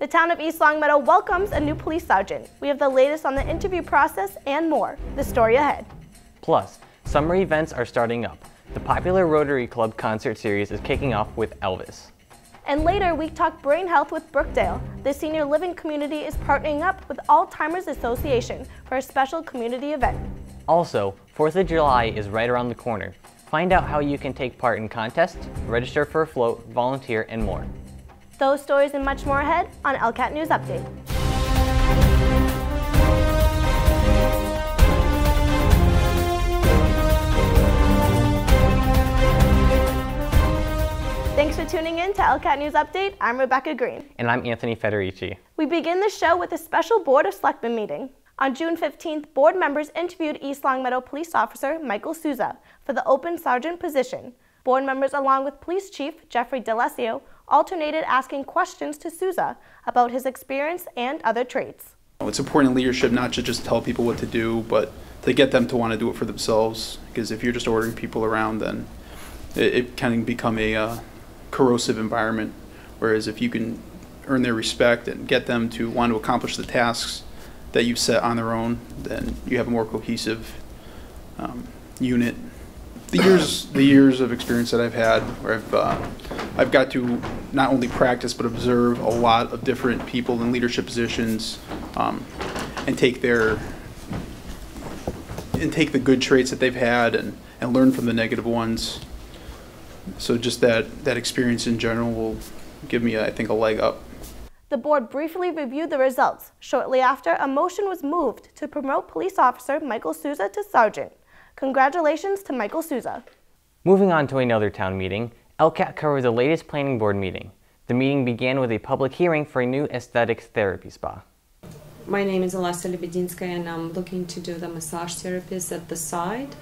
The town of East Longmeadow welcomes a new police sergeant. We have the latest on the interview process and more. The story ahead. Plus, summer events are starting up. The popular Rotary Club concert series is kicking off with Elvis. And later, we talk brain health with Brookdale. The senior living community is partnering up with Alzheimer's Association for a special community event. Also, 4th of July is right around the corner. Find out how you can take part in contests, register for a float, volunteer, and more. Those stories and much more ahead on ELCAT News Update. Thanks for tuning in to ELCAT News Update. I'm Rebecca Green. And I'm Anthony Federici. We begin the show with a special Board of Selectmen meeting. On June 15th, board members interviewed East Longmeadow Police Officer Michael Souza for the open sergeant position. Board members, along with Police Chief Jeffrey DeLessio, alternated asking questions to Souza about his experience and other traits. It's important in leadership not to just tell people what to do, but to get them to want to do it for themselves. Because if you're just ordering people around, then it can become a corrosive environment. Whereas if you can earn their respect and get them to want to accomplish the tasks that you've set on their own, then you have a more cohesive unit. The years of experience that I've had, where I've got to not only practice but observe a lot of different people in leadership positions, and take the good traits that they've had and learn from the negative ones. So just that experience in general will give me, I think, a leg up. The board briefly reviewed the results. Shortly after, a motion was moved to promote Police Officer Michael Souza to Sergeant. Congratulations to Michael Souza. Moving on to another town meeting, ELCAT covers the latest planning board meeting. The meeting began with a public hearing for a new aesthetics therapy spa. My name is Alasa Lebedinskaya, and I'm looking to do the massage therapies at the site.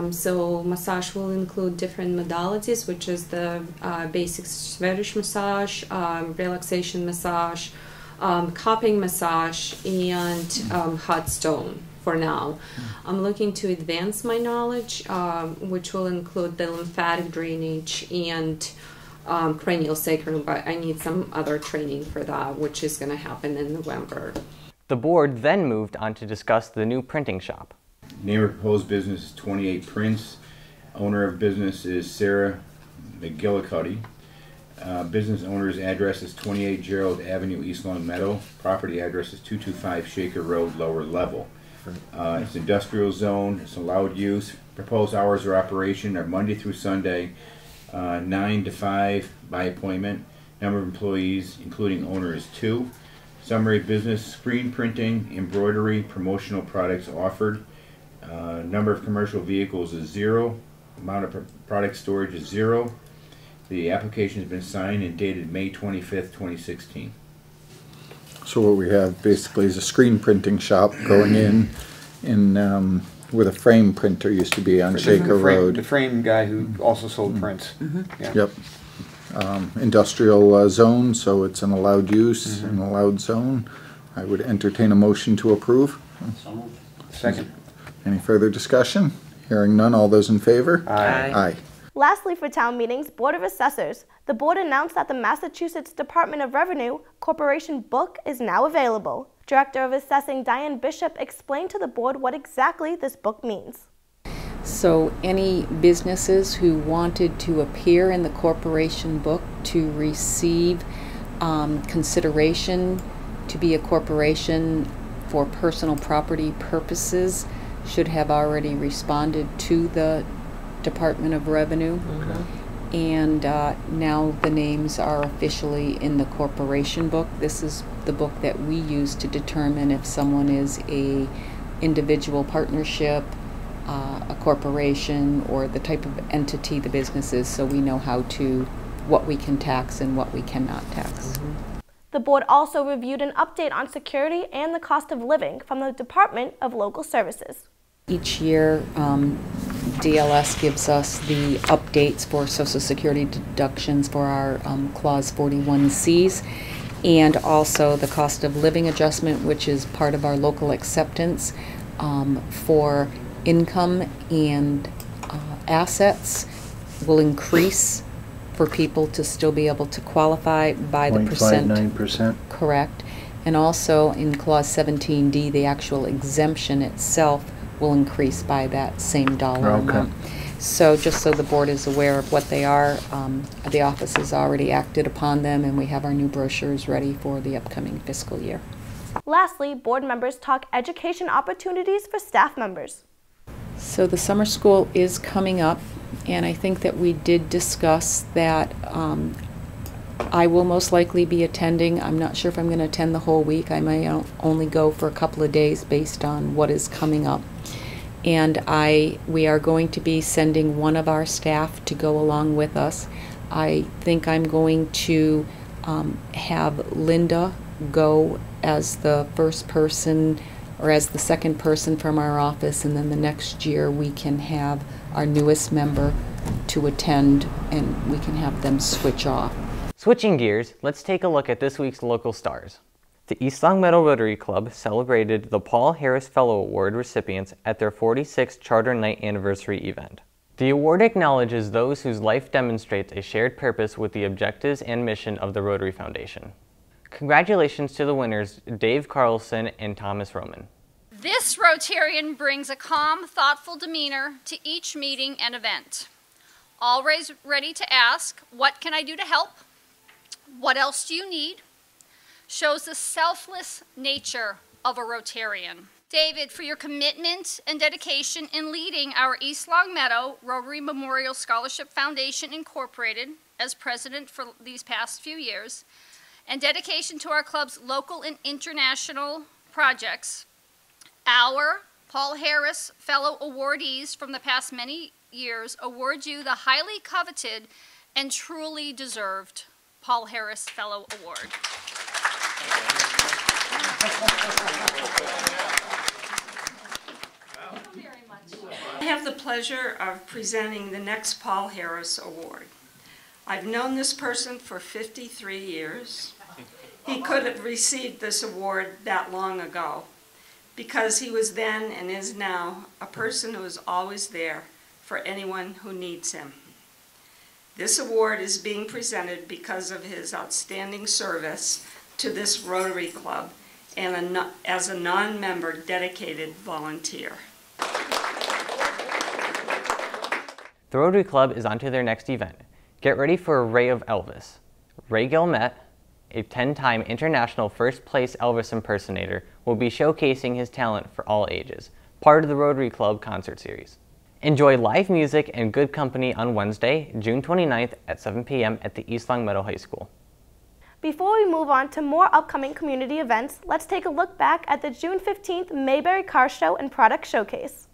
So massage will include different modalities, which is the basic Swedish massage, relaxation massage, cupping massage, and hot stone for now. I'm looking to advance my knowledge, which will include the lymphatic drainage and cranial sacrum, but I need some other training for that, which is going to happen in November. The board then moved on to discuss the new printing shop. Name of proposed business is 28 Prince. Owner of business is Sarah McGillicuddy. Business owner's address is 28 Gerald Avenue, East Longmeadow. Property address is 225 Shaker Road, lower level. It's industrial zone. It's allowed use. Proposed hours of operation are Monday through Sunday, 9 to 5 by appointment. Number of employees, including owner, is 2. Summary business: screen printing, embroidery, promotional products offered. Number of commercial vehicles is 0. Amount of product storage is 0. The application has been signed and dated May 25th, 2016. So what we have basically is a screen printing shop going in where the frame printer used to be on Shaker Road. The frame guy who also sold prints. Yeah. Yep. Industrial zone, so it's an allowed use, an allowed zone. I would entertain a motion to approve. So moved. Second. Any further discussion? Hearing none, all those in favor? Aye. Aye. Lastly, for town meetings, Board of Assessors. The board announced that the Massachusetts Department of Revenue Corporation book is now available. Director of Assessing Diane Bishop explained to the board what exactly this book means. So any businesses who wanted to appear in the corporation book to receive consideration to be a corporation for personal property purposes should have already responded to the Department of Revenue. And now the names are officially in the corporation book. This is the book that we use to determine if someone is a individual partnership, a corporation, or the type of entity the business is, so we know what we can tax and what we cannot tax. The board also reviewed an update on security and the cost of living from the Department of Local Services. Each year, DLS gives us the updates for Social Security deductions for our Clause 41Cs, and also the cost of living adjustment, which is part of our local acceptance for income and assets will increase for people to still be able to qualify by the percent. 0.59%. Correct. And also in Clause 17D, the actual exemption itself will increase by that same dollar amount. So just so the board is aware of what they are, the office has already acted upon them, and we have our new brochures ready for the upcoming fiscal year. Lastly, board members talk education opportunities for staff members. So the summer school is coming up, and I think that we did discuss that I will most likely be attending. I'm not sure if I'm going to attend the whole week. I may only go for a couple of days based on what is coming up. And we are going to be sending one of our staff to go along with us. I think I'm going to have Linda go as the first person or as the second person from our office, and then the next year we can have our newest member to attend and we can have them switch off. Switching gears, let's take a look at this week's local stars. The East Long Meadow Rotary Club celebrated the Paul Harris Fellow Award recipients at their 46th Charter Night anniversary event. The award acknowledges those whose life demonstrates a shared purpose with the objectives and mission of the Rotary Foundation. Congratulations to the winners, Dave Carlson and Thomas Roman. This Rotarian brings a calm, thoughtful demeanor to each meeting and event. Always ready to ask, what can I do to help? What else do you need? Shows the selfless nature of a Rotarian. David, for your commitment and dedication in leading our East Long Meadow Rotary Memorial Scholarship Foundation Incorporated as president for these past few years, and dedication to our club's local and international projects, our Paul Harris Fellow awardees from the past many years award you the highly coveted and truly deserved Paul Harris Fellow Award. I have the pleasure of presenting the next Paul Harris Award. I've known this person for 53 years. He could have received this award that long ago because he was then and is now a person who is always there for anyone who needs him. This award is being presented because of his outstanding service to this Rotary Club and as a non-member dedicated volunteer. The Rotary Club is on to their next event. Get ready for a Ray of Elvis. Ray Gilmet, a 10-time international first-place Elvis impersonator, will be showcasing his talent for all ages, part of the Rotary Club concert series. Enjoy live music and good company on Wednesday, June 29th at 7 p.m. at the East Long Meadow High School. Before we move on to more upcoming community events, let's take a look back at the June 15th Mayberry Car Show and Product Showcase.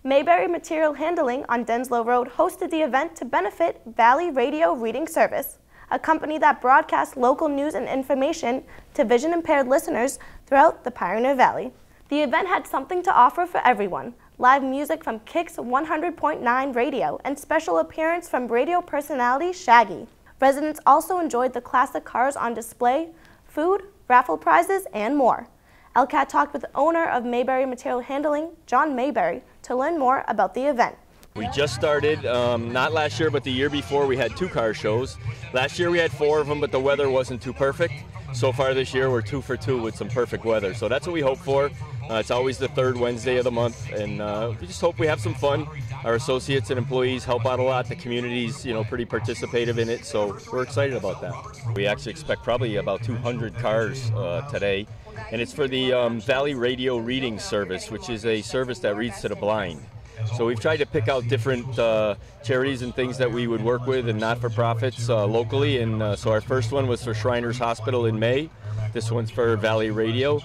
Mayberry Material Handling on Denslow Road hosted the event to benefit Valley Radio Reading Service, a company that broadcasts local news and information to vision-impaired listeners throughout the Pioneer Valley. The event had something to offer for everyone: live music from Kix 100.9 Radio and special appearance from radio personality Shaggy. Residents also enjoyed the classic cars on display, food, raffle prizes, and more. ELCAT talked with the owner of Mayberry Material Handling, John Mayberry, to learn more about the event. We just started, not last year, but the year before we had 2 car shows. Last year we had 4 of them, but the weather wasn't too perfect. So far this year we're 2 for 2 with some perfect weather. So that's what we hope for. It's always the 3rd Wednesday of the month, and we just hope we have some fun. Our associates and employees help out a lot. The community's, pretty participative in it, so we're excited about that. We actually expect probably about 200 cars today, and it's for the Valley Radio Reading Service, which is a service that reads to the blind. So we've tried to pick out different charities and things that we would work with and not-for-profits locally, and so our first one was for Shriners Hospital in May. This one's for Valley Radio.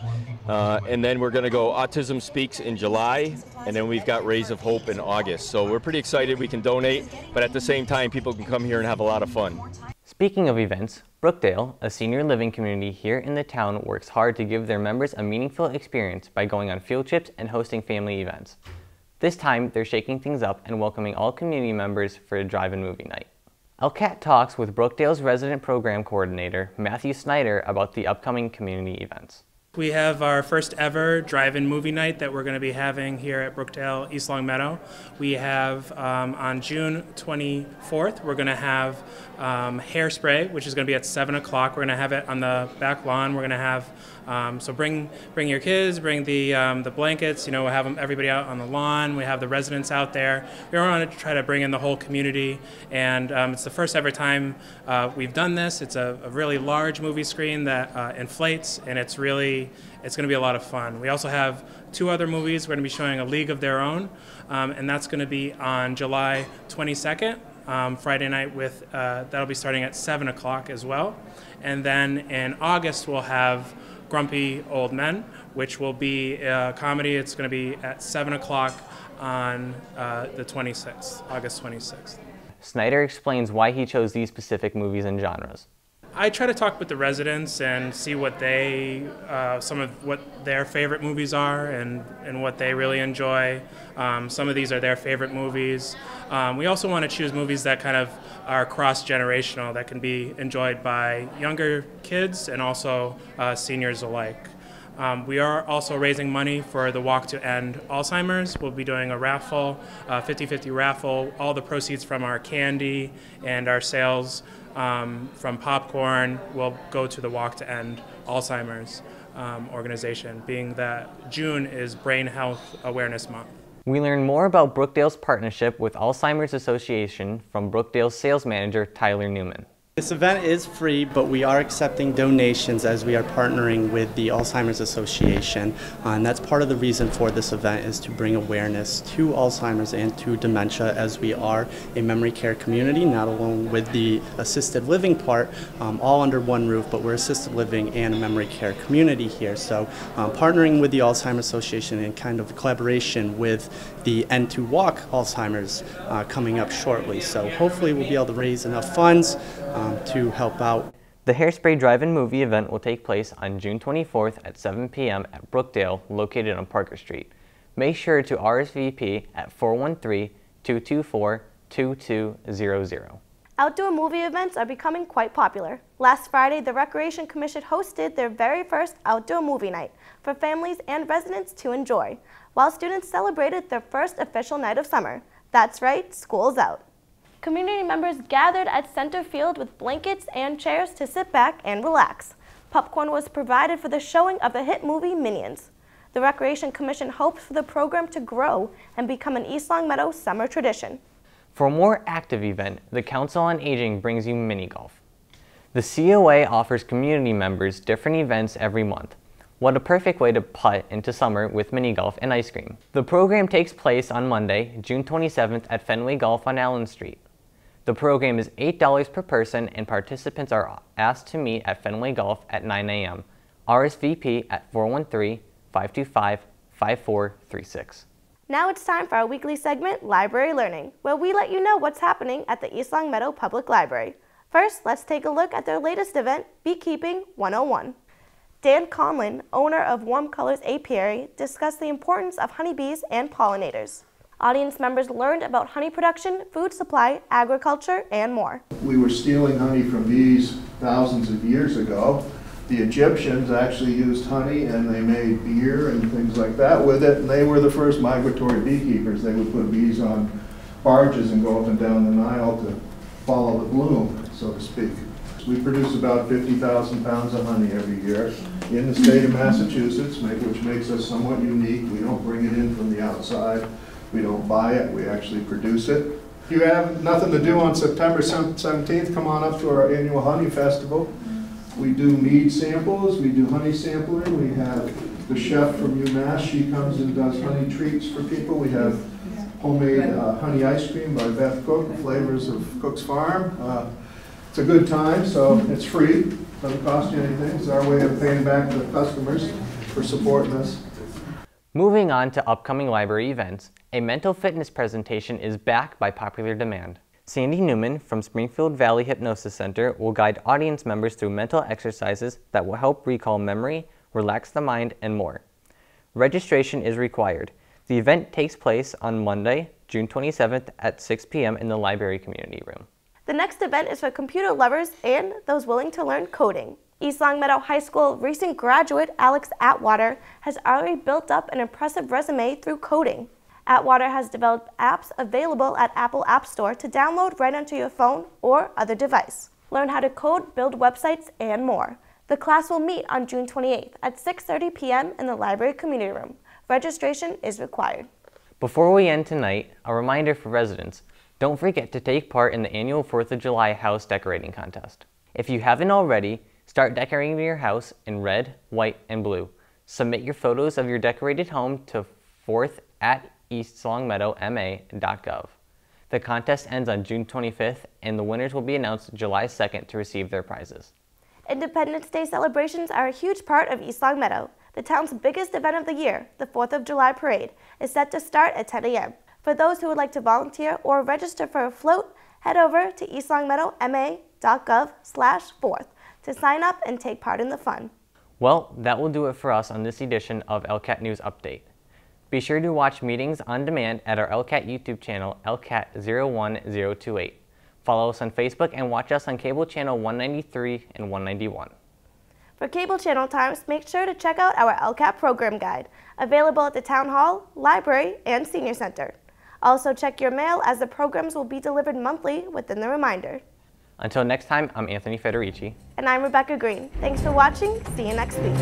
And then we're going to go Autism Speaks in July, and then we've got Rays of Hope in August. So we're pretty excited we can donate, but at the same time, people can come here and have a lot of fun. Speaking of events, Brookdale, a senior living community here in the town, works hard to give their members a meaningful experience by going on field trips and hosting family events. This time, they're shaking things up and welcoming all community members for a drive-in movie night. ELCAT talks with Brookdale's resident program coordinator, Matthew Snyder, about the upcoming community events. We have our first ever drive-in movie night that we're going to be having here at Brookdale, East Long Meadow. We have on June 24th, we're going to have Hairspray, which is going to be at 7 o'clock. We're going to have it on the back lawn. We're going to have, so bring your kids, bring the blankets, we'll have everybody out on the lawn. We have the residents out there. We want to try to bring in the whole community, and it's the first ever time we've done this. It's a really large movie screen that inflates, and it's going to be a lot of fun. We also have 2 other movies. We're going to be showing A League of Their Own, and that's going to be on July 22nd. Friday night that'll be starting at 7 o'clock as well. And then in August we'll have Grumpy Old Men, which will be a comedy. It's going to be at 7 o'clock on the 26th, August 26th. Snyder explains why he chose these specific movies and genres. I try to talk with the residents and see what some of what their favorite movies are and what they really enjoy. Some of these are their favorite movies. We also want to choose movies that kind of are cross-generational, that can be enjoyed by younger kids and also seniors alike. We are also raising money for the Walk to End Alzheimer's. We'll be doing a raffle, 50-50 raffle. All the proceeds from our candy and our sales from popcorn will go to the Walk to End Alzheimer's organization, being that June is Brain Health Awareness Month. We learn more about Brookdale's partnership with Alzheimer's Association from Brookdale's sales manager, Tyler Newman. This event is free, but we are accepting donations as we are partnering with the Alzheimer's Association. And that's part of the reason for this event, is to bring awareness to Alzheimer's and to dementia, as we are a memory care community, not alone with the assisted living part, all under one roof, but we're assisted living and a memory care community here. So partnering with the Alzheimer's Association in kind of collaboration with the End to Walk Alzheimer's coming up shortly. So hopefully we'll be able to raise enough funds to help out. The Hairspray Drive-In Movie event will take place on June 24th at 7 p.m. at Brookdale, located on Parker Street. Make sure to RSVP at 413-224-2200. Outdoor movie events are becoming quite popular. Last Friday, the Recreation Commission hosted their very first outdoor movie night for families and residents to enjoy, while students celebrated their first official night of summer. That's right, school's out. Community members gathered at center field with blankets and chairs to sit back and relax. Popcorn was provided for the showing of the hit movie Minions. The Recreation Commission hopes for the program to grow and become an East Long Meadow summer tradition. For a more active event, the Council on Aging brings you mini golf. The COA offers community members different events every month. What a perfect way to putt into summer with mini golf and ice cream. The program takes place on Monday, June 27th at Fenway Golf on Allen Street. The program is $8 per person, and participants are asked to meet at Fenway Golf at 9 a.m. RSVP at 413-525-5436. Now it's time for our weekly segment, Library Learning, where we let you know what's happening at the East Long Meadow Public Library. First, let's take a look at their latest event, Beekeeping 101. Dan Conlon, owner of Warm Colors Apiary, discussed the importance of honeybees and pollinators. Audience members learned about honey production, food supply, agriculture, and more. We were stealing honey from bees thousands of years ago. The Egyptians actually used honey, and they made beer and things like that with it, and they were the first migratory beekeepers. They would put bees on barges and go up and down the Nile to follow the bloom, so to speak. We produce about 50,000 pounds of honey every year in the state of Massachusetts, which makes us somewhat unique. We don't bring it in from the outside. We don't buy it, we actually produce it. If you have nothing to do on September 17th, come on up to our annual honey festival. We do mead samples, we do honey sampling, we have the chef from UMass, she comes and does honey treats for people. We have homemade honey ice cream by Beth Cook, flavors of Cook's Farm. It's a good time, so it's free, doesn't cost you anything. It's our way of paying back the customers for supporting us. Moving on to upcoming library events, a mental fitness presentation is back by popular demand. Sandy Newman from Springfield Valley Hypnosis Center will guide audience members through mental exercises that will help recall memory, relax the mind, and more. Registration is required. The event takes place on Monday, June 27th at 6 p.m. in the library community room. The next event is for computer lovers and those willing to learn coding. East Longmeadow High School recent graduate Alex Atwater has already built up an impressive resume through coding. Atwater has developed apps available at Apple App Store to download right onto your phone or other device. Learn how to code, build websites, and more. The class will meet on June 28th at 6:30 p.m. in the library community room. Registration is required. Before we end tonight, a reminder for residents, don't forget to take part in the annual 4th of July house decorating contest. If you haven't already, start decorating your house in red, white, and blue. Submit your photos of your decorated home to 4th@eastlongmeadowma.gov. The contest ends on June 25th, and the winners will be announced July 2nd to receive their prizes. Independence Day celebrations are a huge part of East Longmeadow. The town's biggest event of the year, the 4th of July Parade, is set to start at 10 a.m. For those who would like to volunteer or register for a float, head over to eastlongmeadowma.gov/4th to sign up and take part in the fun. Well, that will do it for us on this edition of ELCAT News Update. Be sure to watch meetings on demand at our ELCAT YouTube channel, ELCAT 01028. Follow us on Facebook and watch us on cable channel 193 and 191. For cable channel times, make sure to check out our ELCAT program guide, available at the Town Hall, Library, and Senior Center. Also check your mail as the programs will be delivered monthly within the reminder. Until next time, I'm Anthony Federici. And I'm Rebecca Green. Thanks for watching. See you next week.